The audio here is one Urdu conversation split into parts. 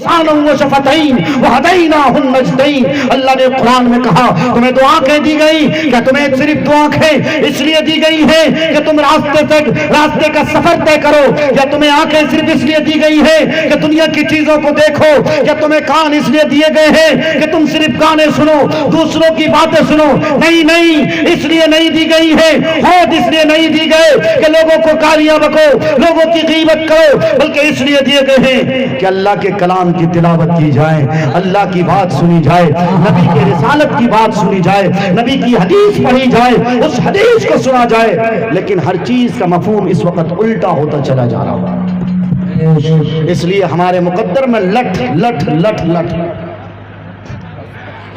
ولسانا وشفتین وہدیناہ النجدین۔ اللہ نے قرآن میں کہا تمہیں دو آنکھیں دی گئی، کیا تمہیں صرف دو آنکھیں اس لیے دی گئی ہے کہ تم راستے کا سفر طے کرو، یا تمہیں آنکھیں صرف اس لیے دی گئی ہے کہ دنیا کی چیزوں کو دیکھو، یا تمہیں کان اس لیے دیے گئے ہیں کہ تم صرف گانے سنو، دوسروں کی باتیں سنو؟ نہیں نہیں، اس لیے نہیں دی گئی ہے، ہونٹ اس لیے نہیں دی گئے کہ لوگوں کو گالیاں بکو، لوگوں کی غیبت کرو، بلکہ اس لیے دیے گئے ہیں کہ اللہ کے کلام کی تلاوت کی جائے، اللہ کی بات سنی جائے، نبی کے رسالت کی بات سنی جائے، نبی کی حدیث پڑھی جائے، اس حدیث کو سنا جائے۔ لیکن ہر چیز کا مفہوم اس وقت الٹا ہوتا چلا جا رہا ہے، اس لیے ہمارے مقدر میں لٹ لٹ لٹ لٹ۔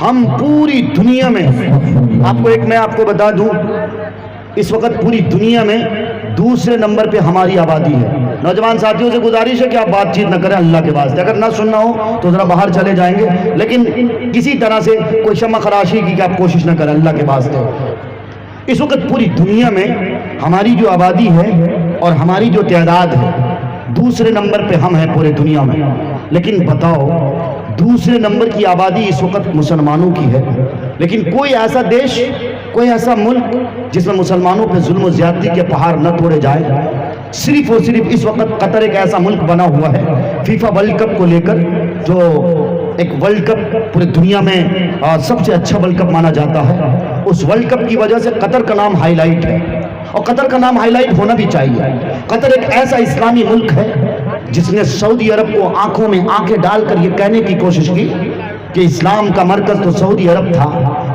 ہم پوری دنیا میں میں آپ کو بتا دوں، اس وقت پوری دنیا میں دوسرے نمبر پہ ہماری آبادی ہے۔ نوجوان ساتھیوں سے گزارش ہے کہ آپ بات چیت نہ کریں اللہ کے واسطے، اگر نہ سننا ہو تو ذرا باہر چلے جائیں گے، لیکن کسی طرح سے کوئی شمع خراشی کی کہ آپ کوشش نہ کریں اللہ کے واسطے۔ اس وقت پوری دنیا میں ہماری جو آبادی ہے اور ہماری جو تعداد ہے، دوسرے نمبر پہ ہم ہیں پورے دنیا میں۔ لیکن بتاؤ، دوسرے نمبر کی آبادی اس وقت مسلمانوں کی ہے، لیکن کوئی ایسا دیش، کوئی ایسا ملک جس میں مسلمانوں پہ ظلم و زیادتی کے پہاڑ نہ توڑے جائیں۔ صرف اور صرف اس وقت قطر ایک ایسا ملک بنا ہوا ہے فیفا ورلڈ کپ کو لے کر، جو ایک ورلڈ کپ پورے دنیا میں سب سے اچھا ورلڈ کپ مانا جاتا ہے۔ اس ورلڈ کپ کی وجہ سے قطر کا نام ہائی لائٹ ہے، اور قطر کا نام ہائی لائٹ ہونا بھی چاہیے۔ قطر ایک ایسا اسلامی ملک ہے جس نے سعودی عرب کو آنکھوں میں آنکھیں ڈال کر یہ کہنے کی کوشش کی کہ اسلام کا مرکز تو سعودی عرب تھا،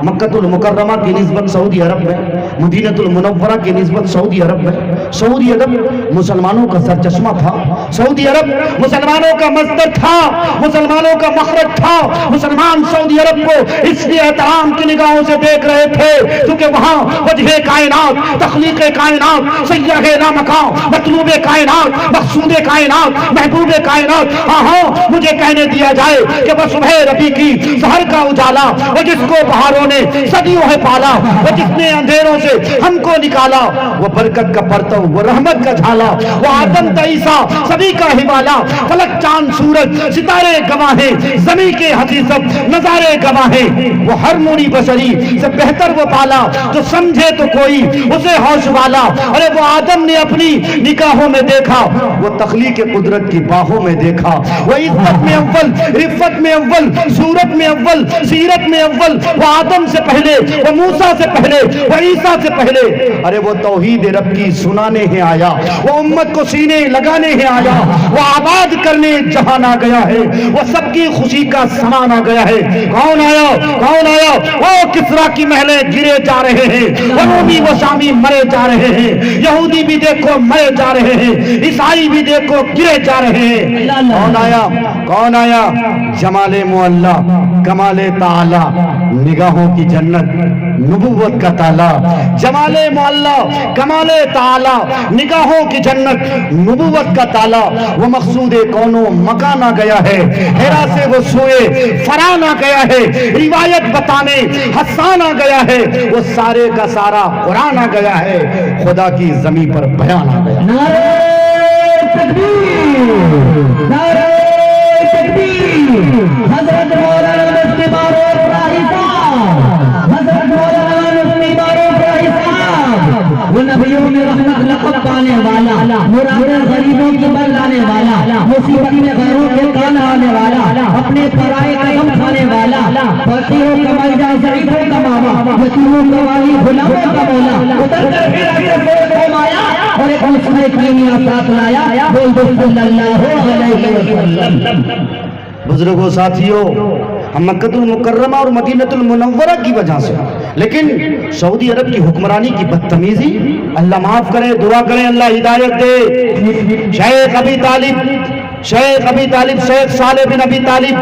مکہ المکرمہ کی نسبت سعودی عرب میں، مدینہ المنورہ کی نسبت سعودی عرب میں۔ سعودی عرب مسلمانوں کا سرچشمہ تھا، سعودی عرب مسلمانوں کا مصدر تھا، مسلمانوں کا مخرج تھا۔ مسلمان سعودی عرب کو اس لیے احترام کی نگاہوں سے دیکھ رہے تھے کیونکہ وہاں وجہ کائنات، تخلیق کائنات، سیاح لامکان، مطلوب کائنات، مقصود کائنات، محبوب کائنات۔ ہاں مجھے کہنے دیا جائے کہ وہ صبح ربی کی سحر کا اجالا، وہ جس کو بہاروں نے صدیوں ہے پالا، وہ جس نے اندھیروں سے ہم کو نکالا، وہ برکت کا پرتو، وہ رحمت کا جھالا، وہ آدم تا عیسیٰ سبھی کا حوالہ۔ فلک چاند سورج ستارے گواہ ہیں، زمین کے حقیقت نظارے گواہ ہیں۔ وہ ہر موری بشری سے بہتر وہ پالا، جو سمجھے تو کوئی اسے ہوش والا۔ ارے وہ آدم نے اپنی نگاہوں میں دیکھا، وہ تخلیق قدرت کی باہوں میں دیکھا، وہ عزت میں اول، رفت میں اول، صورت میں اول، سیرت میں اول، وہ آدم سے پہلے، وہ موسیٰ سے پہلے، وہ عیسیٰ سے پہلے۔ ارے وہ توحید رب کی سنانے ہے آیا، وہ امت کو سینے لگانے ہے آیا، وہ آباد کرنے جہان آ گیا ہے، وہ سب کی خوشی کا سامان آ گیا ہے۔ کون آیا؟ کون آیا؟ وہ کسرا کی محلیں گرے جا رہے ہیں، وہ رومی و شامی مرے جا رہے ہیں، یہودی بھی دیکھو مرے جا رہے ہیں، عیسائی بھی دیکھو گرے جا رہے ہیں۔ کون آیا؟ کون آیا؟ جمال معلا، کمال تعالی، نگاہوں کی جنت، نبوت کا تالا۔ جمال معلا، کمال تعالی، نگاہوں کی جنت، نبوت کا تالا۔ وہ مقصود کونوں مکان آ گیا ہے، ہیرا سے وہ سوئے فران آ گیا ہے، روایت بتانے حسان آ گیا ہے، وہ سارے کا سارا قرآن آ گیا ہے، خدا کی زمین پر بیان آ گیا۔ نعرہ تکبیر، نعرہ تکبیر۔ حضرت مولانا مفتی معروف راہی صاحب، حضرت مولانا مفتی معروف راہی صاحب، وہ نبیوں میں رحمت لقب پانے والا، مراد غریبوں کی بل لانے والا، مصیبت میں غیروں کے کان آنے والا، اپنے پرائے کا غم کھانے والا، فقیروں کا ملجا ضعیفوں کا ماما، یتیموں کا والی غلاموں کا مولا، اتر کر پھر اپنے قوم آیا اور ایک مسئلہ کیمیا ساتھ لایا، بول دو صلی اللہ علیہ وسلم۔ بزرگوں، ساتھیوں، ہم مکہ المکرمہ اور مدینہ المنورہ کی وجہ سے، لیکن سعودی عرب کی حکمرانی کی بدتمیزی، اللہ معاف کرے، دعا کریں اللہ ہدایت دے۔ شیخ ابی طالب، شیخ صالح بن ابی طالب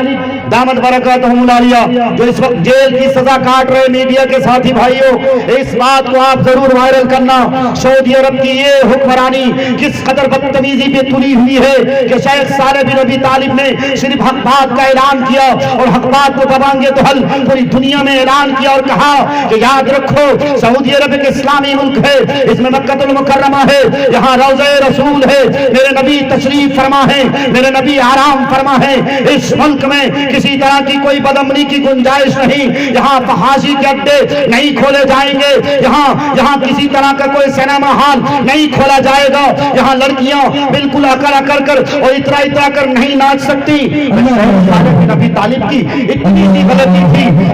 دامت برکاتہم العالیہ، جو اس وقت جیل کی سزا کاٹ رہے میڈیا کے ساتھی بھائیوں، اس بات کو آپ ضرور وائرل کرنا۔ سعودی عرب کی یہ حکمرانی کس قدر بدتمیزی پہ تلی ہوئی ہے کہ شیخ صالح بن ابی طالب نے صرف حق بات کا اعلان کیا اور حق بات کو دبائیں گے تو حل پوری دنیا میں اعلان کیا اور کہا کہ یاد رکھو سعودی عرب ایک اسلامی ملک ہے، اس میں مکہ المکرمہ ہے، یہاں روضہ رسول ہے، میرے نبی تشریف فرما ہے، میرے نبی آرام فرما ہے، اس ملک میں کسی طرح کی کوئی بدعملی کی گنجائش نہیں، یہاں فحاشی کے اڈے نہیں کھولے جائیں گے، یہاں کسی طرح کا کوئی سینما ہال نہیں کھولا جائے گا، یہاں لڑکیاں بالکل اکڑ کر اور اترا کر نہیں ناچ سکتی۔ نبی طالب کی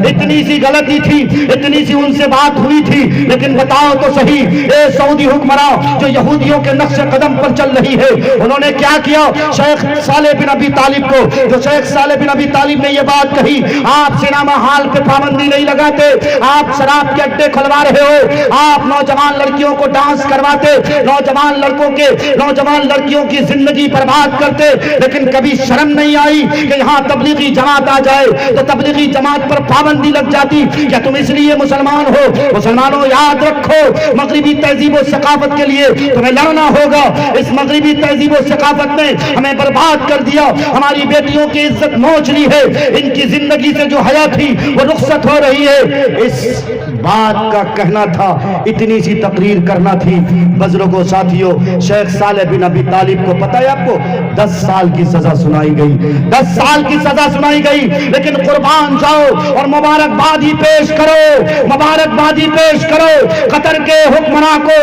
اتنی سی غلطی تھی، اتنی سی ان سے بات ہوئی تھی، لیکن بتاؤ تو صحیح، اے سعودی حکمراں جو یہودیوں کے نقش قدم پر چل رہی ہے، انہوں نے کیا کیا؟ شیخ صالح بن ابی طالب کو، جو شیخ صالح بن ابی طالب نے یہ بات کہی، آپ سینما ہال پہ پابندی نہیں لگاتے، آپ شراب کے اڈے کھلوا رہے ہو، آپ نوجوان لڑکیوں کو ڈانس کرواتے، نوجوان لڑکیوں کی زندگی برباد کرتے، لیکن کبھی شرم نہیں آئی کہ یہاں تبلیغی جماعت آ جائے تو تبلیغی جماعت پر پابندی لگ جاتی؟ کیا تم اس لیے مسلمان ہو؟ مسلمانوں یاد رکھو، مغربی تہذیب و ثقافت کے لیے تمہیں لڑنا ہوگا۔ اس مغربی تہذیب و ثقافت نے ہمیں برباد کر دیا، ہماری بیٹیوں کی عزت نوچ لی ہے، ان کی زندگی سے جو حیا تھی وہ رخصت ہو رہی ہے۔ اس بات کا کہنا تھا، اتنی سی تقریر کرنا تھی۔ بزرگوں ساتھیوں، شیخ صالح بن ابی طالب کو پتہ ہے آپ کو 10 سال کی سزا سنائی گئی، 10 سال کی سزا سنائی گئی، لیکن قربان جاؤ اور مبارکبادی پیش کرو قطر کے حکمراں کو،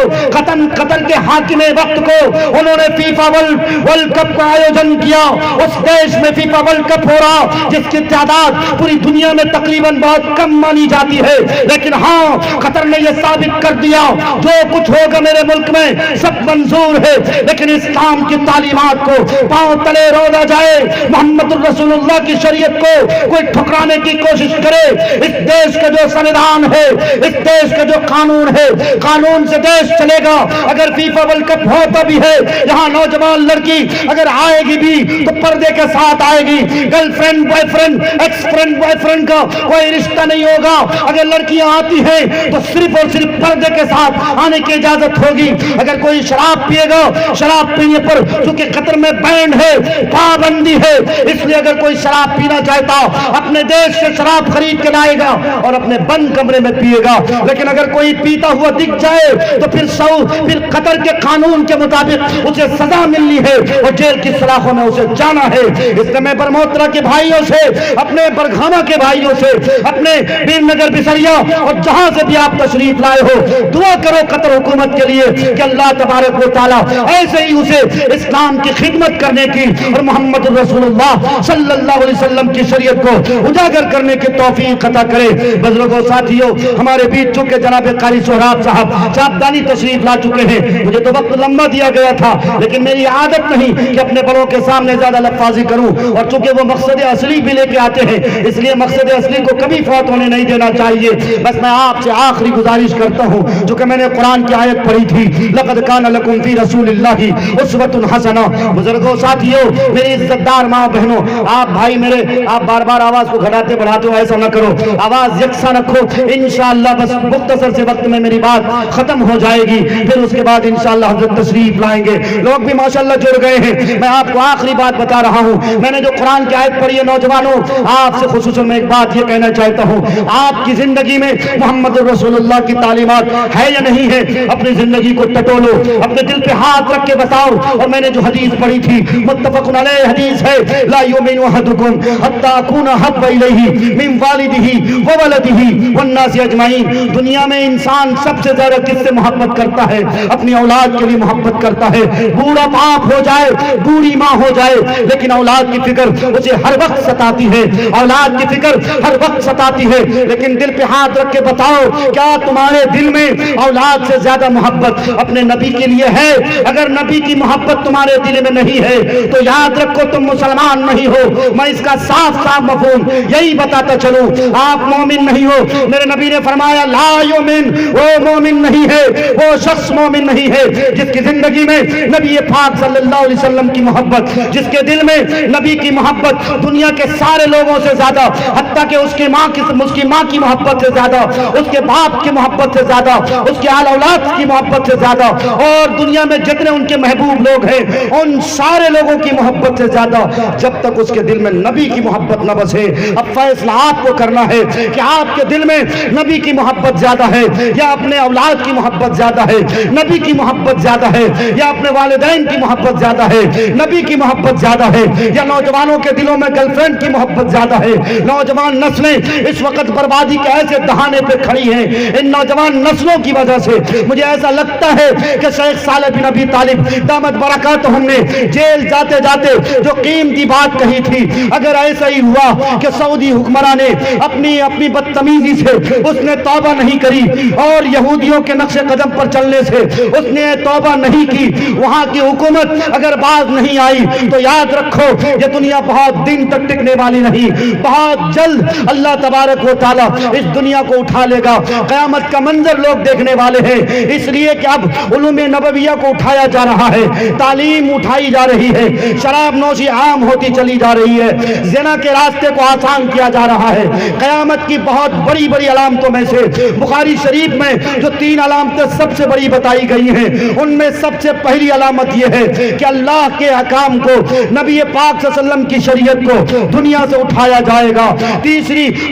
قطر کے حاکم وقت کو۔ انہوں نے فیفا ورلڈ کپ کا آیوجن کیا، اس دیش میں فیفا ورلڈ کپ ہو رہا جس کی تعداد پوری دنیا میں تقریباً بہت کم مانی جاتی ہے، لیکن ہاں قطر نے یہ ثابت کر دیا جو کچھ ہوگا میرے ملک میں سب منظور ہے، لیکن اسلام کی تعلیمات کو پاؤں تلے رولا جائے، محمد الرسول اللہ کی شریعت کو کوئی ٹھکرانے کی کوشش کرے۔ اس دیش کا جو سنویدھان ہے، اس دیش کا جو قانون ہے، قانون سے دیش چلے گا۔ اگر فیفا ورلڈ کپ ہوتا بھی ہے، یہاں نوجوان لڑکی اگر آئے گی بھی تو پردے کے ساتھ آئے گی، girl friend boy friend x friend boy friend کا کوئی رشتہ نہیں ہوگا۔ اگر لڑکیاں آتی ہیں تو صرف اور صرف پردے کے ساتھ آنے کی اجازت ہوگی۔ اگر کوئی شراب پیے گا، شراب پینے پر چونکہ قطر میں بینڈ ہے، پابندی ہے، اس لیے اگر کوئی شراب پینا چاہتا اپنے دیش سے شراب خرید کے لائے گا اور اپنے بند کمرے میں پیے گا، لیکن اگر کوئی پیتا ہوا دکھ جائے تو پھر قطر کے قانون کے مطابق اسے سزا ملنی ہے اور جیل کی سلاخوں میں اسے جانا ہے۔ اس لیے میں برموترا کے بھائیوں سے، اپنے برگھاما کے بھائیوں سے، اپنے بیر نگر بسریا اور جہاں سے بھی آپ تشریف لائے ہو، دعا کرو قطر حکومت کے لیے کہ اللہ تبارک و تعالیٰ ایسے ہی اسے اسلام کی خدمت کرنے کی اور محمد رسول اللہ صلی اللہ علیہ وسلم کی شریعت کو اجاگر کرنے کی توفیق عطا کرے۔ بزرگوں ساتھیوں، ہمارے بیچ چونکہ جناب قاری سہراب صاحب چاپدانی تشریف لا چکے ہیں، مجھے تو وقت لمبا دیا گیا تھا، لیکن میری عادت نہیں کہ اپنے بڑوں کے سامنے زیادہ لفاظی کروں، اور چونکہ وہ مقصد اصلی بھی لے کے آتے ہیں، اس لیے مقصد اصلی کو کبھی فوت ہونے نہیں دینا چاہیے۔ بس میں آپ سے آخری گزارش کرتا ہوں، جو کہ میں نے قرآن کی آیت پڑھی تھی، لقد کان لکم فی رسول اللہ اسوۃ حسنہ۔ بزرگوں ساتھیوں، میری عزت دار ماں بہنوں، آپ بھائی میرے، آپ بار بار آواز کو گھٹاتے بڑھاتے ہو، ایسا نہ کرو، آواز یکساں رکھو۔ انشاءاللہ بس مختصر سے وقت میں میری بات ختم ہو جائے گی، پھر اس کے بعد انشاءاللہ حضرت تشریف لائیں گے، لوگ بھی ماشاءاللہ جڑ گئے ہیں۔ میں آپ کو آخری بات بتا رہا ہوں، میں نے جو قرآن کی آیت پڑھی ہے، نوجوانوں آپ سے خصوصاً میں ایک بات یہ کہنا چاہتا ہوں، آپ کی زندگی میں محمد رسول اللہ کی تعلیمات ہے یا نہیں ہے؟ اپنی زندگی کو ٹٹولو، اپنے دل پہ ہاتھ رکھ کے بتاؤ۔ اور میں نے جو حدیث پڑھی تھی، متفق علیہ حدیث ہے، لا یؤمن احدکم حتی اکون احب الیہ من والدہ وولدہ والناس اجمعین۔ دنیا میں انسان سب سے زیادہ کس سے محبت کرتا ہے؟ اپنی اولاد کے لیے محبت کرتا ہے۔ بوڑھا باپ ہو جائے، بوڑھی ماں ہو جائے، لیکن اولاد کی فکر اسے ہر وقت ستاتی ہے، اولاد کی فکر ہر وقت ستاتی ہے۔ لیکن دل پہ ہاتھ رکھ کے بتاؤ، کیا تمہارے دل میں اولاد سے زیادہ محبت اپنے نبی کے لیے ہے؟ اگر نبی کی محبت تمہارے دل میں نہیں ہے تو یاد رکھو تم مسلمان نہیں ہو۔ میں اس کا صاف صاف مفہوم یہی بتاتا چلوں، آپ مومن نہیں ہو۔ میرے نبی نے فرمایا لا یؤمن، وہ مومن نہیں ہے، وہ شخص مومن نہیں ہے جس کی زندگی میں نبی پاک صلی اللہ علیہ وسلم کی محبت، جس کے دل میں نبی کی محبت دنیا کے سارے لوگوں سے زیادہ، حتیٰ کہ اس کی ماں کی محبت سے زیادہ اس کے باپ کی محبت سے زیادہ, اس کے آل اولاد کی محبت سے زیادہ, اور دنیا میں جتنے ان کے محبوب لوگ ہیں ان سارے لوگوں کی محبت سے زیادہ, جب تک اس کے دل میں نبی کی محبت نہ بسے. اب فیصلہ آپ کو کرنا ہے کہ آپ کے دل میں نبی کی محبت زیادہ ہے یا اپنے اولاد کی محبت زیادہ ہے, نبی کی محبت زیادہ ہے یا اپنے والدین کی محبت زیادہ ہے, نبی کی محبت زیادہ ہے یا نوجوانوں کے دلوں میں گرل فرینڈ کی محبت زیادہ ہے. نوجوان نسلیں اس وقت بربادی کے ایسے دہانے پہ کھڑی ہیں. ان نوجوان نسلوں کی وجہ سے مجھے ایسا لگتا ہے کہ شیخ صالح بن ابی طالب دامت برکاتہم نے جیل جاتے جاتے جو قیمتی بات کہی تھی, اگر ایسا ہی ہوا کہ سعودی حکمراں نے اپنی بدتمیزی سے اس نے توبہ نہیں کری اور یہودیوں کے نقش قدم پر چلنے سے اس نے توبہ نہیں کی, وہاں کی حکومت اگر باز نہیں آئی تو یاد رکھو یہ دنیا بہت دن تک ٹکنے والی نہیں. بہت جلد اللہ تبارک و تعالیٰ اس دنیا کو اٹھا لے گا. قیامت کا منظر لوگ دیکھنے والے ہیں, اس لیے کہ اب علوم نبویہ کو اٹھایا جا رہا ہے, تعلیم اٹھائی جا رہی ہے, شراب نوشی عام ہوتی چلی جا رہی ہے, زنا کے راستے کو آسان کیا جا رہا ہے. قیامت کی بہت بڑی بڑی علامتوں میں سے بخاری شریف میں جو 3 علامتیں سب سے بڑی بتائی گئی ہیں, ان میں سب سے پہلی علامت یہ ہے کہ اللہ کے احکام کو, نبی پاک صلی اللہ علیہ وسلم کی شریعت کو دنیا سے اٹھایا جائے گا.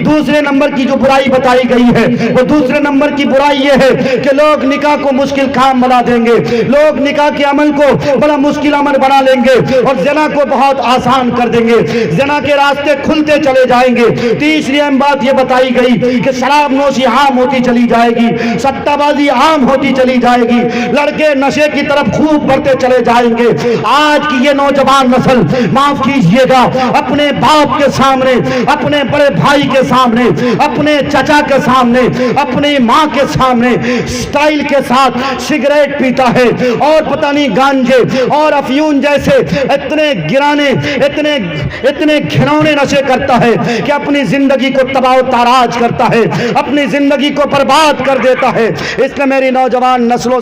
دوسرے نمبر کی جو برائی بتائی گئی ہے وہ دوسرے نمبر کی برائی یہ ہے کہ لوگ نکاح کو مشکل کام بنا دیں گے, لوگ نکاح کے عمل کو بڑا مشکل عمل بنا لیں گے اور زنا کو بہت آسان کر دیں گے. زنا کے راستے کھلتے چلے جائیں گے. تیسری اہم بات یہ بتائی گئی کہ شراب نوشی عام ہوتی چلی جائے گی, سٹہ بازی عام ہوتی چلی جائے گی, لڑکے نشے کی طرف خوب بڑھتے چلے جائیں گے. آج کی یہ نوجوان نسل, معاف کیجئے گا, اپنے باپ کے سامنے, اپنے بڑے بھائی کے سامنے, اپنے چچا کے سامنے, اپنی ماں کے سامنے سٹائل کے ساتھ سگریٹ پیتا ہے اور پتہ نہیں گانجے اور افیون جیسے اتنے گرانے, اتنے گھنونے نشے کرتا ہے کہ اپنی زندگی کو تباہ و تاراج کرتا ہے, اپنی زندگی کو برباد کر دیتا ہے. اس نے میری نوجوان نسلوں